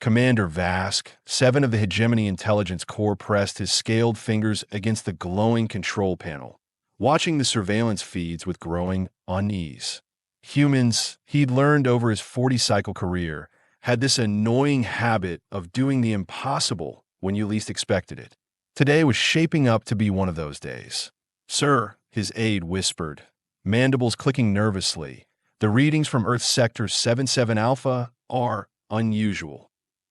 Commander Vask, 7 of the Hegemony Intelligence Corps, pressed his scaled fingers against the glowing control panel, watching the surveillance feeds with growing unease. Humans, he'd learned over his 40-cycle career, had this annoying habit of doing the impossible when you least expected it. Today was shaping up to be one of those days. "Sir," his aide whispered, mandibles clicking nervously, "the readings from Earth Sector 77 Alpha are unusual."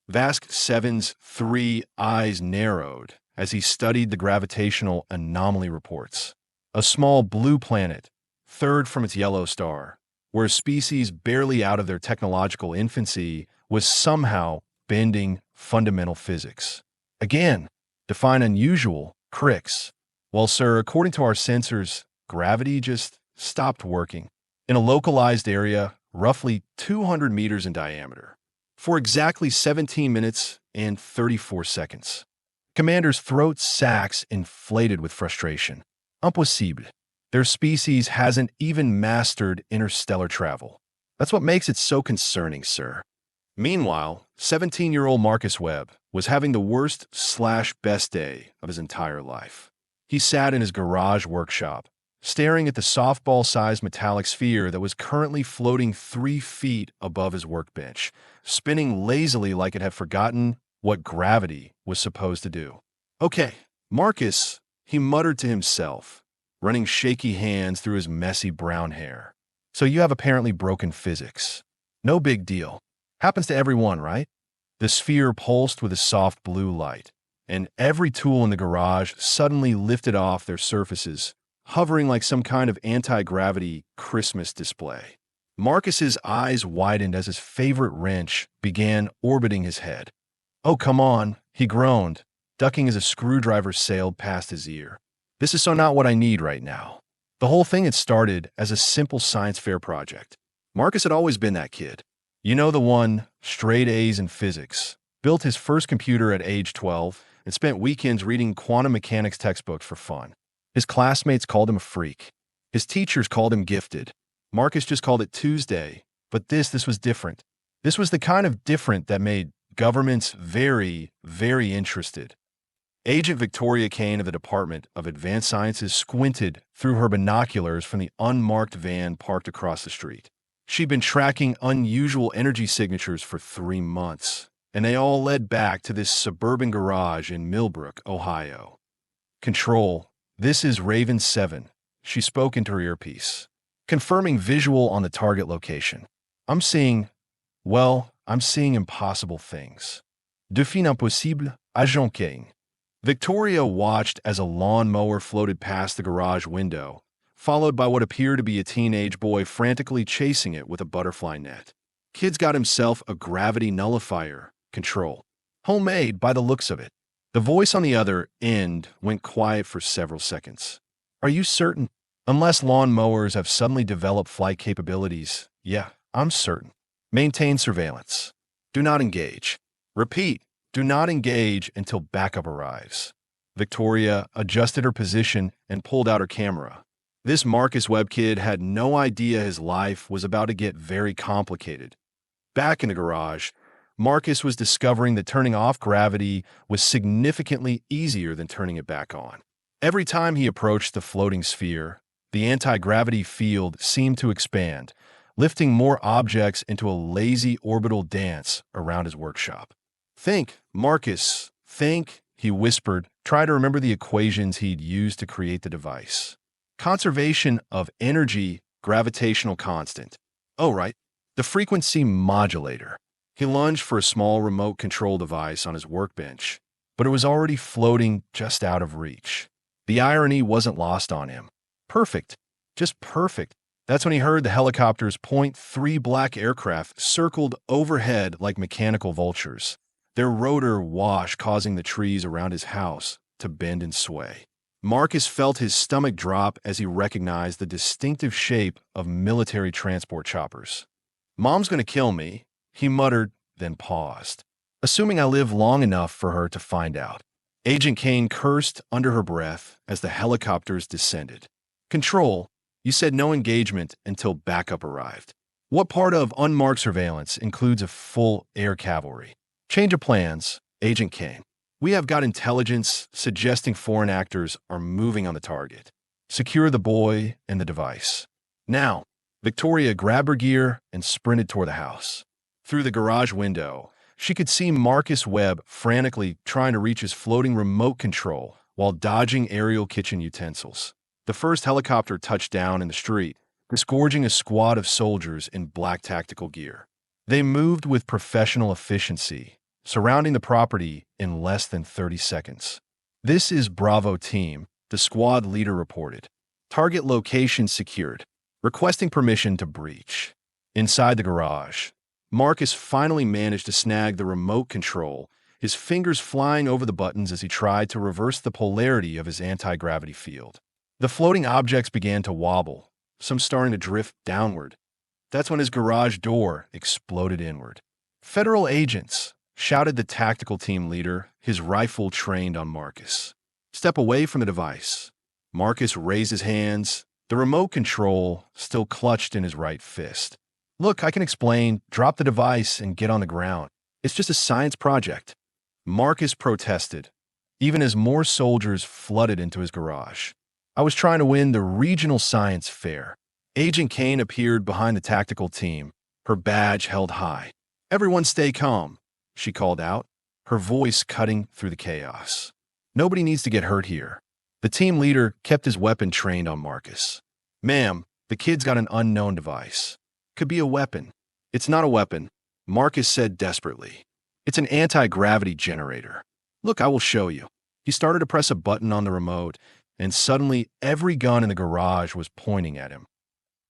Vask 7's 3 eyes narrowed as he studied the gravitational anomaly reports. A small blue planet, third from its yellow star, where a species barely out of their technological infancy was somehow bending fundamental physics. Again, define unusual, cricks. Well, sir, according to our sensors, gravity just stopped working in a localized area roughly 200 meters in diameter for exactly 17 minutes and 34 seconds. Commander's throat sacs inflated with frustration. Impossible. Their species hasn't even mastered interstellar travel. That's what makes it so concerning, sir. Meanwhile, 17-year-old Marcus Webb was having the worst/best day of his entire life. He sat in his garage workshop, staring at the softball-sized metallic sphere that was currently floating 3 feet above his workbench, spinning lazily like it had forgotten what gravity was supposed to do. "Okay, Marcus," he muttered to himself, running shaky hands through his messy brown hair. "So you have apparently broken physics. No big deal. Happens to everyone, right?" The sphere pulsed with a soft blue light, and every tool in the garage suddenly lifted off their surfaces, hovering like some kind of anti-gravity Christmas display. Marcus's eyes widened as his favorite wrench began orbiting his head. "Oh, come on," he groaned, ducking as a screwdriver sailed past his ear. "This is so not what I need right now." The whole thing had started as a simple science fair project. Marcus had always been that kid. You know, the one, straight A's in physics, built his first computer at age 12, and spent weekends reading quantum mechanics textbooks for fun. His classmates called him a freak. His teachers called him gifted. Marcus just called it Tuesday, but this was different. This was the kind of different that made governments very, very interested. Agent Victoria Kane of the Department of Advanced Sciences squinted through her binoculars from the unmarked van parked across the street. She'd been tracking unusual energy signatures for 3 months, and they all led back to this suburban garage in Millbrook, Ohio. "Control, this is Raven 7, she spoke into her earpiece, confirming visual on the target location. I'm seeing impossible things. Défi impossible, agent Kane." Victoria watched as a lawnmower floated past the garage window, followed by what appeared to be a teenage boy frantically chasing it with a butterfly net. Kid's got himself a gravity nullifier, Control. Homemade by the looks of it. The voice on the other end went quiet for several seconds. "Are you certain? Unless lawnmowers have suddenly developed flight capabilities, yeah, I'm certain. Maintain surveillance. Do not engage. Repeat, do not engage until backup arrives." Victoria adjusted her position and pulled out her camera. This Marcus Webb kid had no idea his life was about to get very complicated. Back in the garage, Marcus was discovering that turning off gravity was significantly easier than turning it back on. Every time he approached the floating sphere, the anti-gravity field seemed to expand, lifting more objects into a lazy orbital dance around his workshop. "Think, Marcus, think," he whispered. Try to remember the equations he'd used to create the device. Conservation of energy, gravitational constant. Oh, right, the frequency modulator. He lunged for a small remote control device on his workbench, but it was already floating just out of reach. The irony wasn't lost on him. Perfect. Just perfect. That's when he heard the helicopter's .3 black aircraft circled overhead like mechanical vultures, their rotor wash causing the trees around his house to bend and sway. Marcus felt his stomach drop as he recognized the distinctive shape of military transport choppers. "Mom's gonna kill me," he muttered, then paused, assuming I live long enough for her to find out. Agent Kane cursed under her breath as the helicopters descended. "Control, you said no engagement until backup arrived. What part of unmarked surveillance includes a full air cavalry?" Change of plans, Agent Kane. We have got intelligence suggesting foreign actors are moving on the target. Secure the boy and the device. Now, Victoria grabbed her gear and sprinted toward the house. Through the garage window, she could see Marcus Webb frantically trying to reach his floating remote control while dodging aerial kitchen utensils. The first helicopter touched down in the street, disgorging a squad of soldiers in black tactical gear. They moved with professional efficiency, surrounding the property in less than 30 seconds. "This is Bravo Team," the squad leader reported. "Target location secured. Requesting permission to breach." Inside the garage, Marcus finally managed to snag the remote control, his fingers flying over the buttons as he tried to reverse the polarity of his anti-gravity field. The floating objects began to wobble, some starting to drift downward. That's when his garage door exploded inward. "Federal agents," shouted the tactical team leader, his rifle trained on Marcus. "Step away from the device." Marcus raised his hands, the remote control still clutched in his right fist. "Look, I can explain. Drop the device and get on the ground. It's just a science project." Marcus protested, even as more soldiers flooded into his garage. "I was trying to win the regional science fair." Agent Kane appeared behind the tactical team, her badge held high. "Everyone stay calm," she called out, her voice cutting through the chaos. "Nobody needs to get hurt here." The team leader kept his weapon trained on Marcus. "Ma'am, the kid's got an unknown device. Could be a weapon." "It's not a weapon," Marcus said desperately. "It's an anti-gravity generator. Look, I will show you." He started to press a button on the remote, and suddenly every gun in the garage was pointing at him.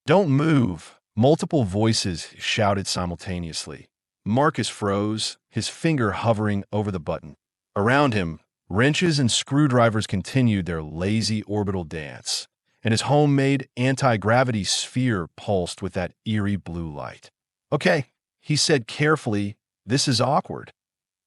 "Don't move," multiple voices shouted simultaneously. Marcus froze, his finger hovering over the button. Around him, wrenches and screwdrivers continued their lazy orbital dance, and his homemade anti-gravity sphere pulsed with that eerie blue light. "Okay," he said carefully, "this is awkward."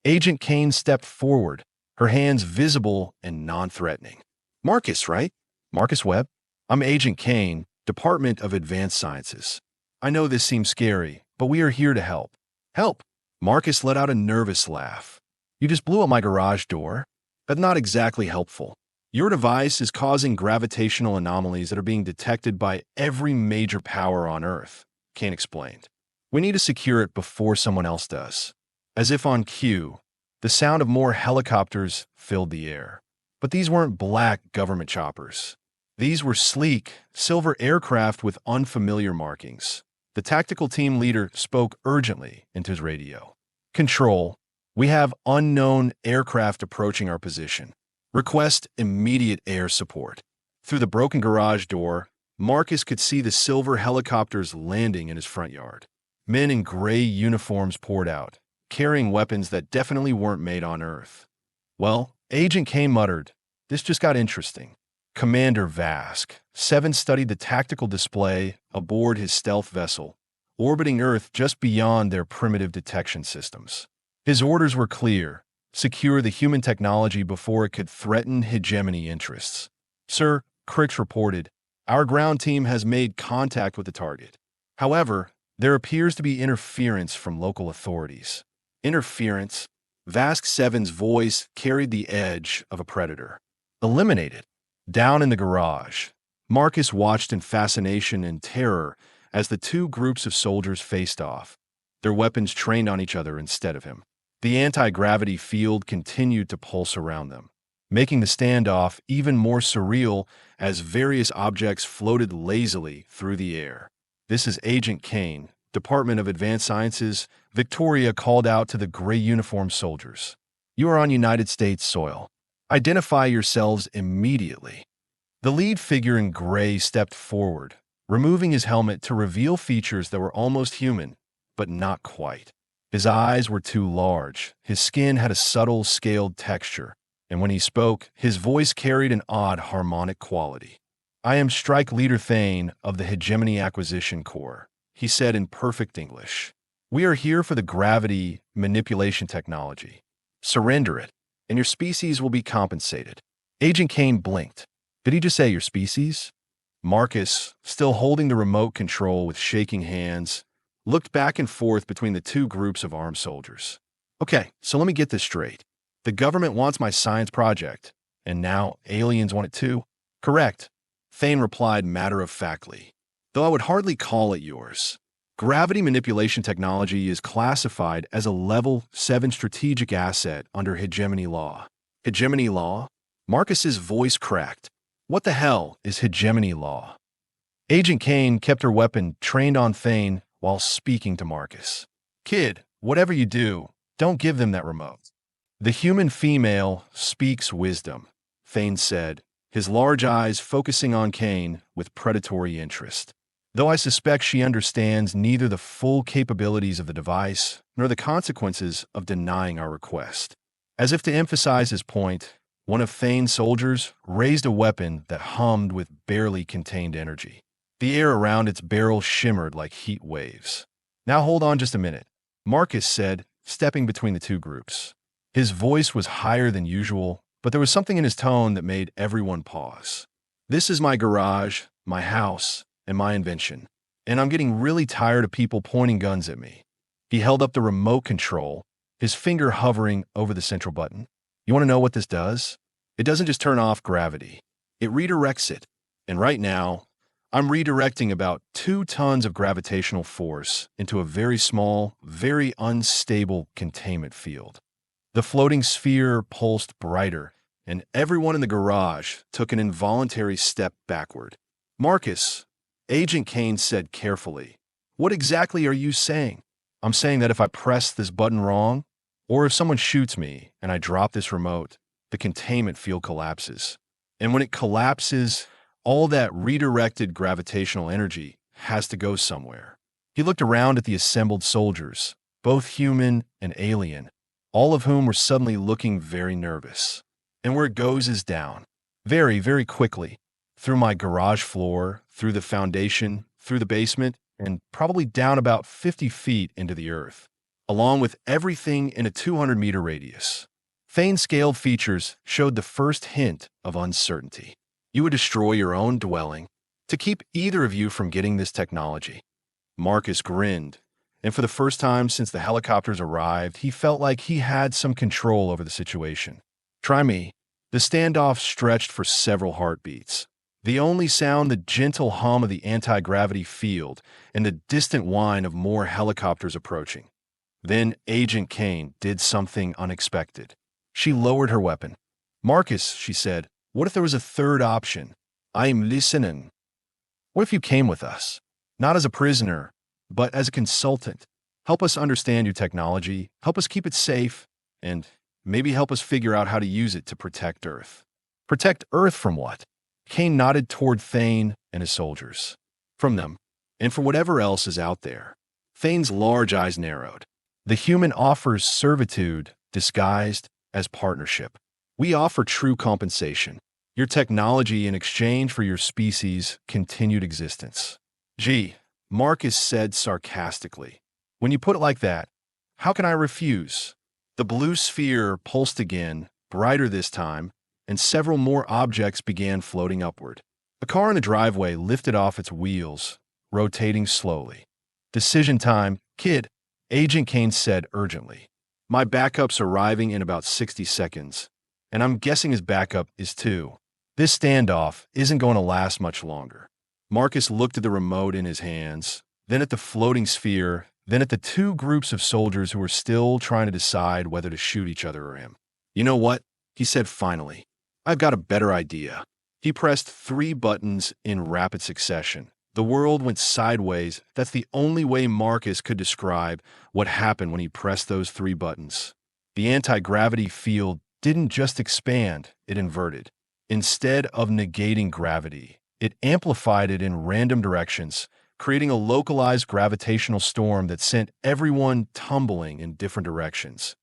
Agent Kane stepped forward, her hands visible and non-threatening. "Marcus, right? Marcus Webb? I'm Agent Kane, Department of Advanced Sciences. I know this seems scary, but we are here to help." "Help?" Marcus let out a nervous laugh. "You just blew up my garage door? That's not exactly helpful. Your device is causing gravitational anomalies that are being detected by every major power on Earth," Kane explained. "We need to secure it before someone else does." As if on cue, the sound of more helicopters filled the air. But these weren't black government choppers. These were sleek, silver aircraft with unfamiliar markings. The tactical team leader spoke urgently into his radio. "Control, we have unknown aircraft approaching our position. Request immediate air support." Through the broken garage door, Marcus could see the silver helicopters landing in his front yard. Men in gray uniforms poured out, carrying weapons that definitely weren't made on Earth. "Well," Agent Kane muttered, "this just got interesting." Commander Vask, 7 studied the tactical display aboard his stealth vessel, orbiting Earth just beyond their primitive detection systems. His orders were clear: secure the human technology before it could threaten hegemony interests. "Sir," Crix reported, "our ground team has made contact with the target. However, there appears to be interference from local authorities." "Interference?" Vask 7's voice carried the edge of a predator. "Eliminated." Down in the garage, Marcus watched in fascination and terror as the two groups of soldiers faced off, their weapons trained on each other instead of him. The anti-gravity field continued to pulse around them, making the standoff even more surreal as various objects floated lazily through the air. "This is Agent Kane, Department of Advanced Sciences," Victoria called out to the gray uniformed soldiers. "You are on United States soil. Identify yourselves immediately." The lead figure in gray stepped forward, removing his helmet to reveal features that were almost human, but not quite. His eyes were too large, his skin had a subtle, scaled texture, and when he spoke, his voice carried an odd harmonic quality. "I am Strike Leader Thane of the Hegemony Acquisition Corps," he said in perfect English. "We are here for the gravity manipulation technology. Surrender it, and your species will be compensated." Agent Kane blinked. Did he just say your species? Marcus, still holding the remote control with shaking hands, looked back and forth between the two groups of armed soldiers. Okay, so let me get this straight. The government wants my science project, and now aliens want it too? Correct. Thane replied matter-of-factly, though I would hardly call it yours. Gravity manipulation technology is classified as a Level 7 strategic asset under hegemony law. Hegemony law? Marcus's voice cracked. What the hell is hegemony law? Agent Kane kept her weapon trained on Thane while speaking to Marcus. Kid, whatever you do, don't give them that remote. The human female speaks wisdom, Thane said, his large eyes focusing on Kane with predatory interest. Though I suspect she understands neither the full capabilities of the device nor the consequences of denying our request. As if to emphasize his point, one of Thane's soldiers raised a weapon that hummed with barely contained energy. The air around its barrel shimmered like heat waves. Now hold on just a minute, Marcus said, stepping between the two groups. His voice was higher than usual, but there was something in his tone that made everyone pause. This is my garage, my house, and my invention, and I'm getting really tired of people pointing guns at me. He held up the remote control, his finger hovering over the central button. You want to know what this does? It doesn't just turn off gravity. It redirects it. And right now, I'm redirecting about 2 tons of gravitational force into a very small, very unstable containment field. The floating sphere pulsed brighter, and everyone in the garage took an involuntary step backward. Marcus, Agent Kane said carefully, what exactly are you saying? I'm saying that if I press this button wrong, or if someone shoots me and I drop this remote, the containment field collapses. And when it collapses, all that redirected gravitational energy has to go somewhere. He looked around at the assembled soldiers, both human and alien, all of whom were suddenly looking very nervous. And where it goes is down. Very, very quickly. Through my garage floor, through the foundation, through the basement, and probably down about 50 feet into the earth, along with everything in a 200-meter radius. Thane's scaled features showed the first hint of uncertainty. You would destroy your own dwelling to keep either of you from getting this technology. Marcus grinned, and for the first time since the helicopters arrived, he felt like he had some control over the situation. Try me. The standoff stretched for several heartbeats. The only sound the gentle hum of the anti-gravity field and the distant whine of more helicopters approaching. Then Agent Kane did something unexpected. She lowered her weapon. Marcus, she said, what if there was a third option? I'm listening. What if you came with us? Not as a prisoner, but as a consultant. Help us understand your technology, help us keep it safe, and maybe help us figure out how to use it to protect Earth. Protect Earth from what? Kane nodded toward Thane and his soldiers. From them, and for whatever else is out there. Thane's large eyes narrowed. The human offers servitude disguised as partnership. We offer true compensation. Your technology in exchange for your species' continued existence. Gee, Marcus said sarcastically. When you put it like that, how can I refuse? The blue sphere pulsed again, brighter this time, and several more objects began floating upward. A car in the driveway lifted off its wheels, rotating slowly. Decision time, kid, Agent Kane said urgently. My backup's arriving in about 60 seconds, and I'm guessing his backup is too. This standoff isn't going to last much longer. Marcus looked at the remote in his hands, then at the floating sphere, then at the 2 groups of soldiers who were still trying to decide whether to shoot each other or him. You know what? He said finally. I've got a better idea. He pressed 3 buttons in rapid succession. The world went sideways. That's the only way Marcus could describe what happened when he pressed those 3 buttons. The anti-gravity field didn't just expand, it inverted. Instead of negating gravity, it amplified it in random directions, creating a localized gravitational storm that sent everyone tumbling in different directions.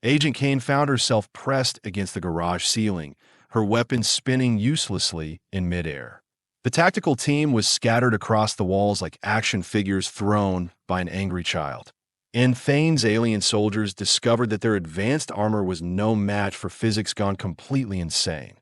Agent Kane found herself pressed against the garage ceiling, her weapon spinning uselessly in midair. The tactical team was scattered across the walls like action figures thrown by an angry child. And Thane's alien soldiers discovered that their advanced armor was no match for physics gone completely insane.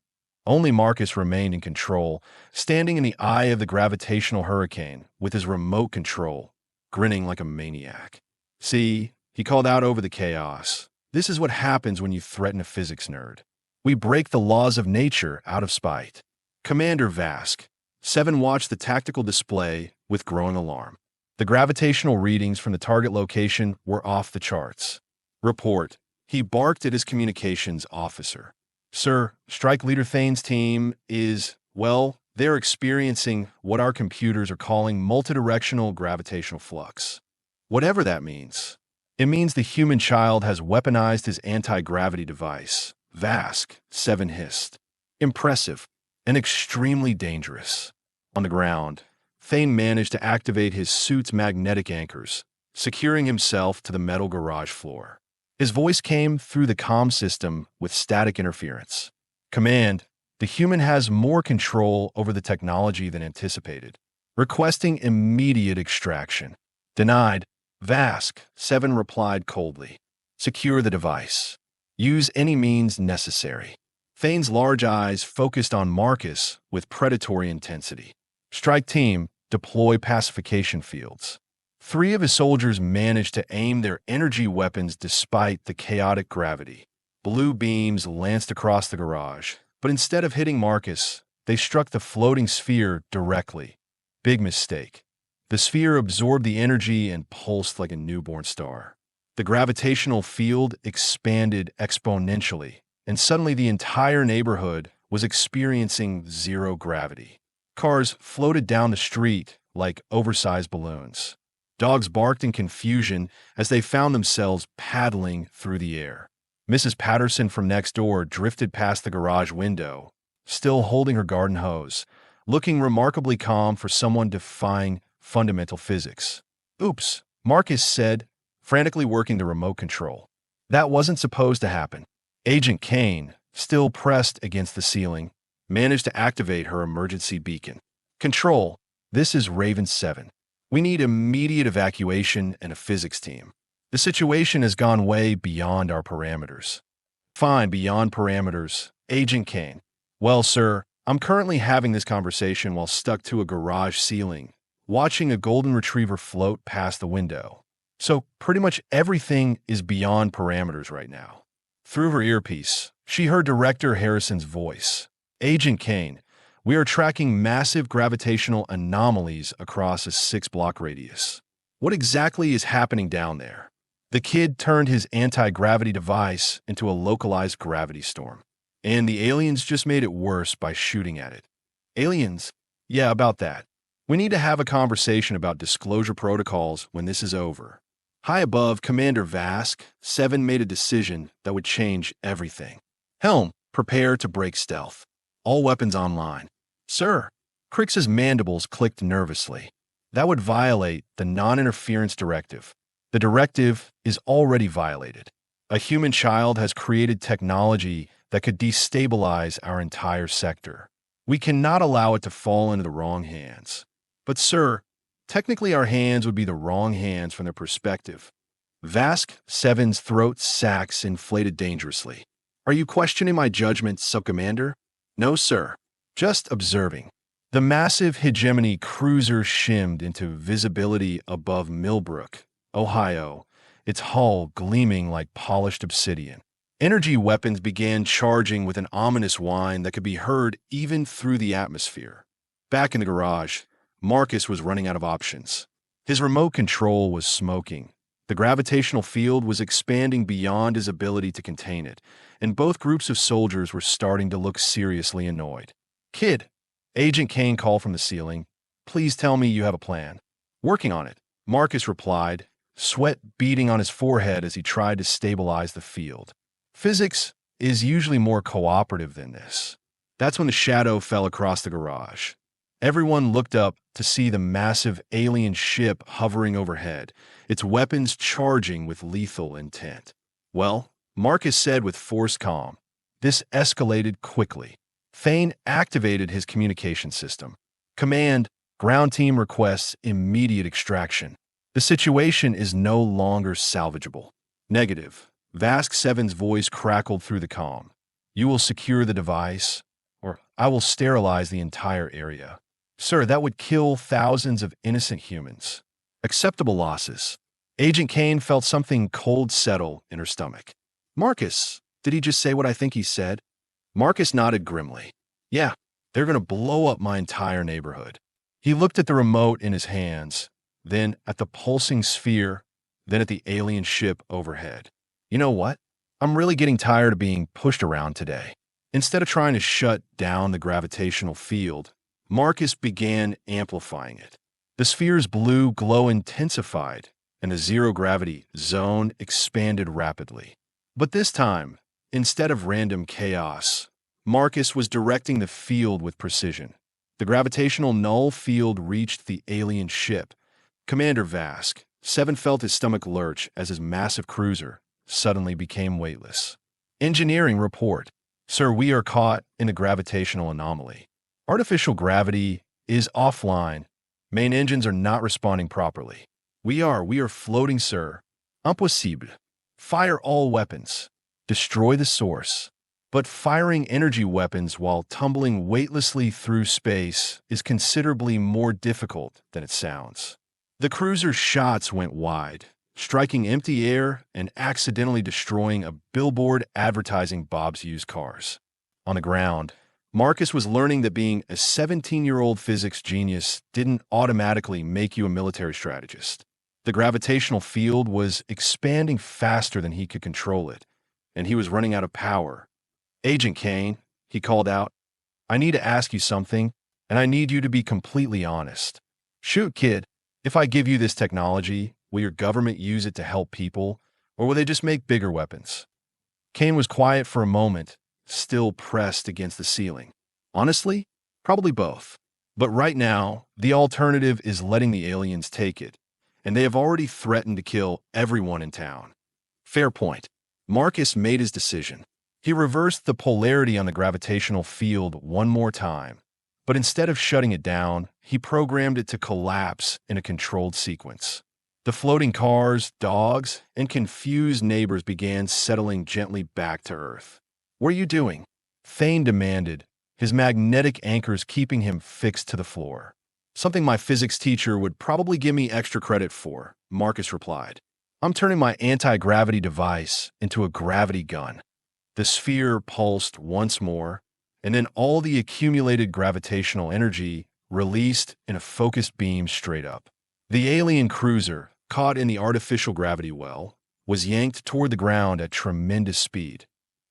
Only Marcus remained in control, standing in the eye of the gravitational hurricane with his remote control, grinning like a maniac. See, he called out over the chaos. This is what happens when you threaten a physics nerd. We break the laws of nature out of spite. Commander Vask. 7 watched the tactical display with growing alarm. The gravitational readings from the target location were off the charts. Report. He barked at his communications officer. Sir, Strike Leader Thane's team is, well, they're experiencing what our computers are calling multidirectional gravitational flux. Whatever that means. It means the human child has weaponized his anti-gravity device. Vask, 7 hissed. Impressive and extremely dangerous. On the ground, Thane managed to activate his suit's magnetic anchors, securing himself to the metal garage floor. His voice came through the comm system with static interference. Command, the human has more control over the technology than anticipated. Requesting immediate extraction. Denied. Vask, 7 replied coldly. Secure the device. Use any means necessary. Thane's large eyes focused on Marcus with predatory intensity. Strike team, deploy pacification fields. 3 of his soldiers managed to aim their energy weapons despite the chaotic gravity. Blue beams lanced across the garage, but instead of hitting Marcus, they struck the floating sphere directly. Big mistake. The sphere absorbed the energy and pulsed like a newborn star. The gravitational field expanded exponentially, and suddenly the entire neighborhood was experiencing zero gravity. Cars floated down the street like oversized balloons. Dogs barked in confusion as they found themselves paddling through the air. Mrs. Patterson from next door drifted past the garage window, still holding her garden hose, looking remarkably calm for someone defying fundamental physics. Oops, Marcus said, frantically working the remote control. That wasn't supposed to happen. Agent Kane, still pressed against the ceiling, managed to activate her emergency beacon. Control, this is Raven 7. We need immediate evacuation and a physics team. The situation has gone way beyond our parameters. Fine, beyond parameters. Agent Kane. Well, sir, I'm currently having this conversation while stuck to a garage ceiling, watching a golden retriever float past the window. So pretty much everything is beyond parameters right now. Through her earpiece, she heard Director Harrison's voice. Agent Kane, we are tracking massive gravitational anomalies across a 6-block radius. What exactly is happening down there? The kid turned his anti-gravity device into a localized gravity storm. And the aliens just made it worse by shooting at it. Aliens? Yeah, about that. We need to have a conversation about disclosure protocols when this is over. High above, Commander Vask, 7 made a decision that would change everything. Helm, prepare to break stealth. All weapons online. Sir, Crix's mandibles clicked nervously. That would violate the non-interference directive. The directive is already violated. A human child has created technology that could destabilize our entire sector. We cannot allow it to fall into the wrong hands. But sir, technically our hands would be the wrong hands from their perspective. Vask 7's throat sacs inflated dangerously. Are you questioning my judgment, Sub-Commander? No, sir. Just observing. The massive hegemony cruiser shimmed into visibility above Millbrook, Ohio, its hull gleaming like polished obsidian. Energy weapons began charging with an ominous whine that could be heard even through the atmosphere. Back in the garage, Marcus was running out of options. His remote control was smoking. The gravitational field was expanding beyond his ability to contain it, and both groups of soldiers were starting to look seriously annoyed. Kid, Agent Kane called from the ceiling. Please tell me you have a plan. Working on it, Marcus replied, sweat beading on his forehead as he tried to stabilize the field. Physics is usually more cooperative than this. That's when the shadow fell across the garage. Everyone looked up to see the massive alien ship hovering overhead, its weapons charging with lethal intent. Well, Marcus said with forced calm, this escalated quickly. Thane activated his communication system. Command, ground team requests immediate extraction. The situation is no longer salvageable. Negative. Vask 7's voice crackled through the comm. You will secure the device, or I will sterilize the entire area. Sir, that would kill thousands of innocent humans. Acceptable losses. Agent Kane felt something cold settle in her stomach. Marcus, did he just say what I think he said? Marcus nodded grimly. Yeah, they're going to blow up my entire neighborhood. He looked at the remote in his hands, then at the pulsing sphere, then at the alien ship overhead. You know what? I'm really getting tired of being pushed around today. Instead of trying to shut down the gravitational field, Marcus began amplifying it. The sphere's blue glow intensified, and the zero-gravity zone expanded rapidly. But this time, instead of random chaos, Marcus was directing the field with precision. The gravitational null field reached the alien ship. Commander Vask, Seven felt his stomach lurch as his massive cruiser suddenly became weightless. Engineering report. Sir, we are caught in a gravitational anomaly. Artificial gravity is offline. Main engines are not responding properly. We are floating, sir. Impossible. Fire all weapons. Destroy the source. But firing energy weapons while tumbling weightlessly through space is considerably more difficult than it sounds. The cruiser's shots went wide, striking empty air and accidentally destroying a billboard advertising Bob's used cars. On the ground, Marcus was learning that being a 17-year-old physics genius didn't automatically make you a military strategist. The gravitational field was expanding faster than he could control it, and he was running out of power. Agent Kane, he called out, I need to ask you something, and I need you to be completely honest. Shoot, kid. If I give you this technology, will your government use it to help people, or will they just make bigger weapons? Kane was quiet for a moment, still pressed against the ceiling. Honestly, probably both. But right now, the alternative is letting the aliens take it, and they have already threatened to kill everyone in town. Fair point. Marcus made his decision. He reversed the polarity on the gravitational field one more time, but instead of shutting it down, he programmed it to collapse in a controlled sequence. The floating cars, dogs, and confused neighbors began settling gently back to Earth. What are you doing? Thane demanded, his magnetic anchors keeping him fixed to the floor. Something my physics teacher would probably give me extra credit for, Marcus replied. I'm turning my anti-gravity device into a gravity gun. The sphere pulsed once more, and then all the accumulated gravitational energy released in a focused beam straight up. The alien cruiser, caught in the artificial gravity well, was yanked toward the ground at tremendous speed.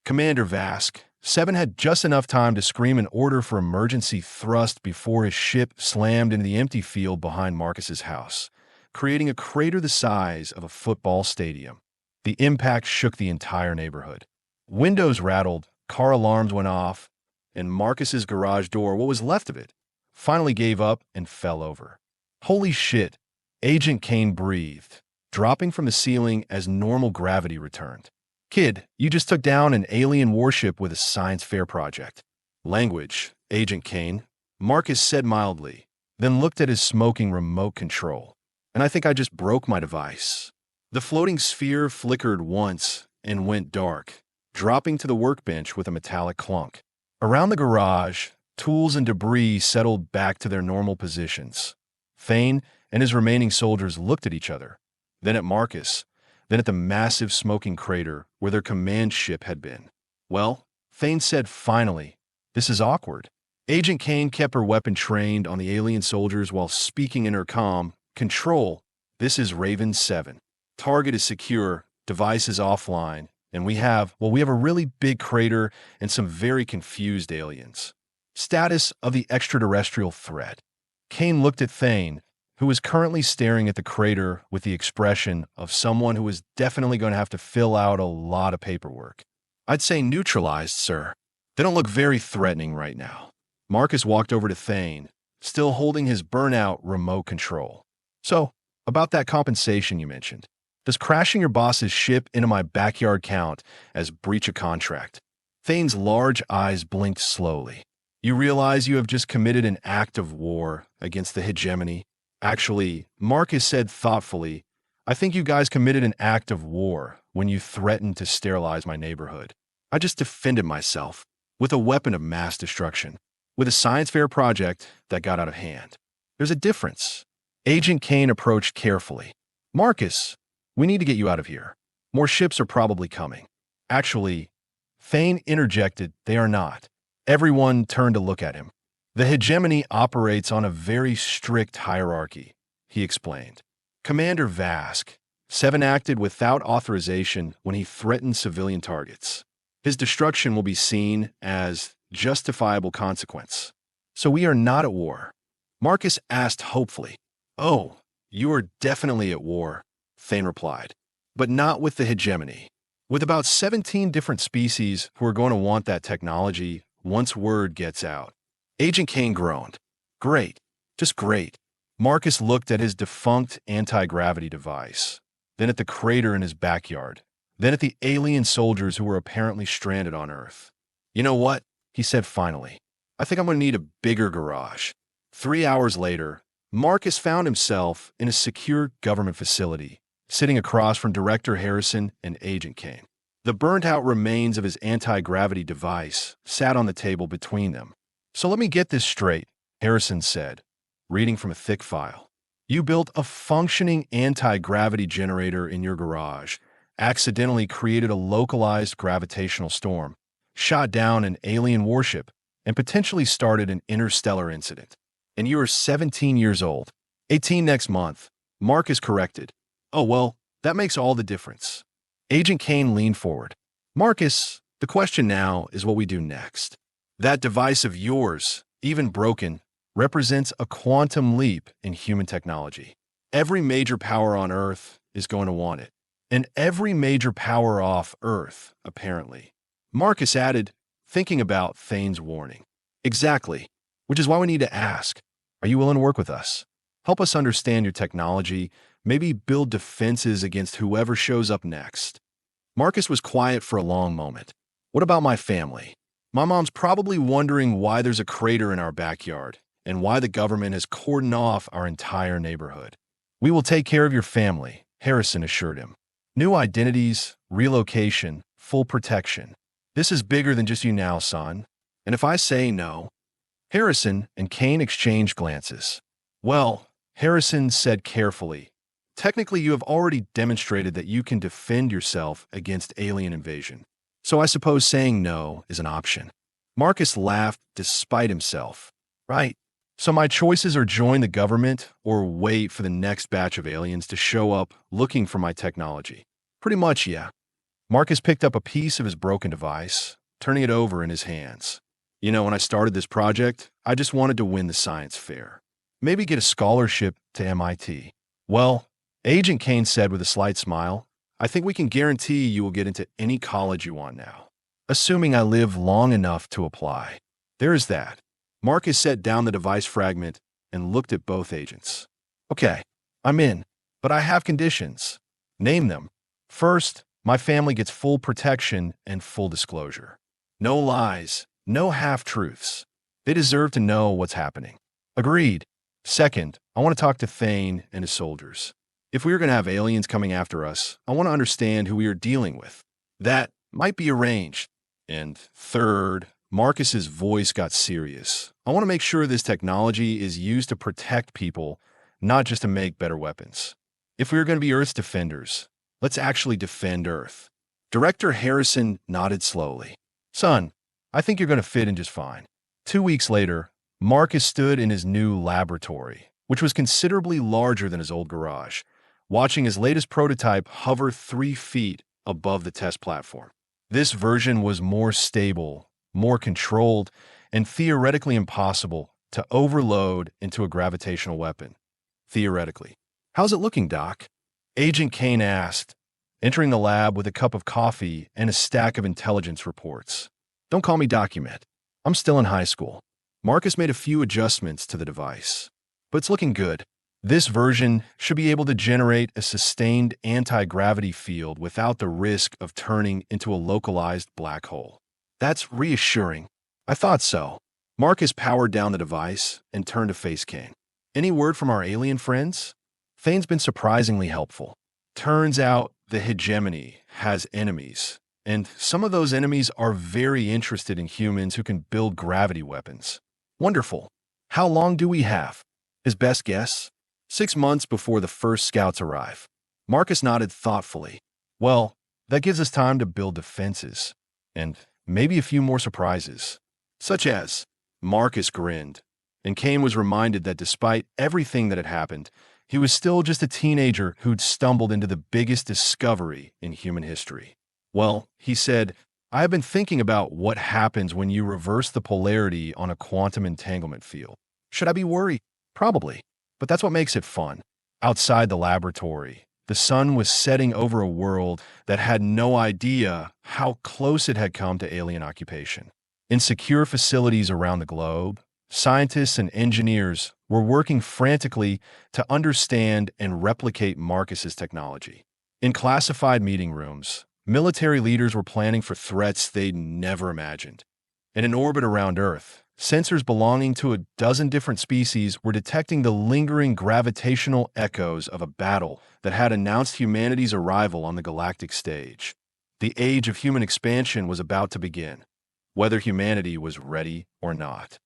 Commander Vask, Seven had just enough time to scream an order for emergency thrust before his ship slammed into the empty field behind Marcus's house, creating a crater the size of a football stadium. The impact shook the entire neighborhood. Windows rattled, car alarms went off, and Marcus's garage door, what was left of it, finally gave up and fell over. Holy shit, Agent Kane breathed, dropping from the ceiling as normal gravity returned. Kid, you just took down an alien warship with a science fair project. Language, Agent Kane, Marcus said mildly, then looked at his smoking remote control. And I think I just broke my device. The floating sphere flickered once and went dark, dropping to the workbench with a metallic clunk. Around the garage, tools and debris settled back to their normal positions. Thane and his remaining soldiers looked at each other, then at Marcus, then at the massive smoking crater where their command ship had been. Well, Thane said finally, this is awkward. Agent Kane kept her weapon trained on the alien soldiers while speaking in her comm, Control, this is Raven 7. Target is secure, device is offline, and we have a really big crater and some very confused aliens. Status of the extraterrestrial threat. Kane looked at Thane, who was currently staring at the crater with the expression of someone who is definitely going to have to fill out a lot of paperwork. I'd say neutralized, sir. They don't look very threatening right now. Marcus walked over to Thane, still holding his burnout remote control. So, about that compensation you mentioned. Does crashing your boss's ship into my backyard count as breach of contract? Thane's large eyes blinked slowly. You realize you have just committed an act of war against the hegemony? Actually, Marcus said thoughtfully, I think you guys committed an act of war when you threatened to sterilize my neighborhood. I just defended myself with a weapon of mass destruction, with a science fair project that got out of hand. There's a difference. Agent Kane approached carefully. Marcus, we need to get you out of here. More ships are probably coming. Actually, Thane interjected, they are not. Everyone turned to look at him. The hegemony operates on a very strict hierarchy, he explained. Commander Vask, 7 acted without authorization when he threatened civilian targets. His destruction will be seen as justifiable consequence. So we are not at war. Marcus asked hopefully. Oh, you are definitely at war, Thane replied, but not with the hegemony. With about 17 different species who are going to want that technology once word gets out. Agent Kane groaned. Great, just great. Marcus looked at his defunct anti-gravity device, then at the crater in his backyard, then at the alien soldiers who were apparently stranded on Earth. You know what? He said finally. I think I'm going to need a bigger garage. 3 hours later, Marcus found himself in a secure government facility, sitting across from Director Harrison and Agent Kane. The burnt-out remains of his anti-gravity device sat on the table between them. So let me get this straight, Harrison said, reading from a thick file. You built a functioning anti-gravity generator in your garage, accidentally created a localized gravitational storm, shot down an alien warship, and potentially started an interstellar incident. And you are 17 years old. 18 next month. Marcus corrected. Oh, well, that makes all the difference. Agent Kane leaned forward. Marcus, the question now is what we do next. That device of yours, even broken, represents a quantum leap in human technology. Every major power on Earth is going to want it. And every major power off Earth, apparently. Marcus added, thinking about Thane's warning. Exactly. Which is why we need to ask, are you willing to work with us? Help us understand your technology, maybe build defenses against whoever shows up next. Marcus was quiet for a long moment. What about my family? My mom's probably wondering why there's a crater in our backyard and why the government has cordoned off our entire neighborhood. We will take care of your family, Harrison assured him. New identities, relocation, full protection. This is bigger than just you now, son. And if I say no... Harrison and Kane exchanged glances. Well, Harrison said carefully, technically you have already demonstrated that you can defend yourself against alien invasion. So I suppose saying no is an option. Marcus laughed despite himself. Right. So my choices are join the government or wait for the next batch of aliens to show up looking for my technology. Pretty much, yeah. Marcus picked up a piece of his broken device, turning it over in his hands. You know, when I started this project, I just wanted to win the science fair. Maybe get a scholarship to MIT. Well, Agent Kane said with a slight smile, I think we can guarantee you will get into any college you want now. Assuming I live long enough to apply. There is that. Marcus set down the device fragment and looked at both agents. Okay, I'm in, but I have conditions. Name them. First, my family gets full protection and full disclosure. No lies. No half-truths. They deserve to know what's happening. Agreed. Second, I want to talk to Thane and his soldiers. If we are going to have aliens coming after us, I want to understand who we are dealing with. That might be arranged. And third, Marcus's voice got serious. I want to make sure this technology is used to protect people, not just to make better weapons. If we are going to be Earth's defenders, let's actually defend Earth. Director Harrison nodded slowly. Son, I think you're going to fit in just fine. 2 weeks later, Marcus stood in his new laboratory, which was considerably larger than his old garage, watching his latest prototype hover 3 feet above the test platform. This version was more stable, more controlled, and theoretically impossible to overload into a gravitational weapon. Theoretically. How's it looking, Doc? Agent Kane asked, entering the lab with a cup of coffee and a stack of intelligence reports. Don't call me Document. I'm still in high school. Marcus made a few adjustments to the device. But it's looking good. This version should be able to generate a sustained anti-gravity field without the risk of turning into a localized black hole. That's reassuring. I thought so. Marcus powered down the device and turned to face Kane. Any word from our alien friends? Thane's been surprisingly helpful. Turns out the hegemony has enemies. And some of those enemies are very interested in humans who can build gravity weapons. Wonderful. How long do we have? His best guess? 6 months before the first scouts arrive. Marcus nodded thoughtfully. Well, That gives us time to build defenses, and maybe a few more surprises, such as Marcus grinned, and Kane was reminded that despite everything that had happened, he was still just a teenager who'd stumbled into the biggest discovery in human history. Well, he said, I have been thinking about what happens when you reverse the polarity on a quantum entanglement field. Should I be worried? Probably. But that's what makes it fun. Outside the laboratory, the sun was setting over a world that had no idea how close it had come to alien occupation. In secure facilities around the globe, scientists and engineers were working frantically to understand and replicate Marcus's technology. In classified meeting rooms, military leaders were planning for threats they'd never imagined. And in orbit around Earth, sensors belonging to a dozen different species were detecting the lingering gravitational echoes of a battle that had announced humanity's arrival on the galactic stage. The age of human expansion was about to begin, whether humanity was ready or not.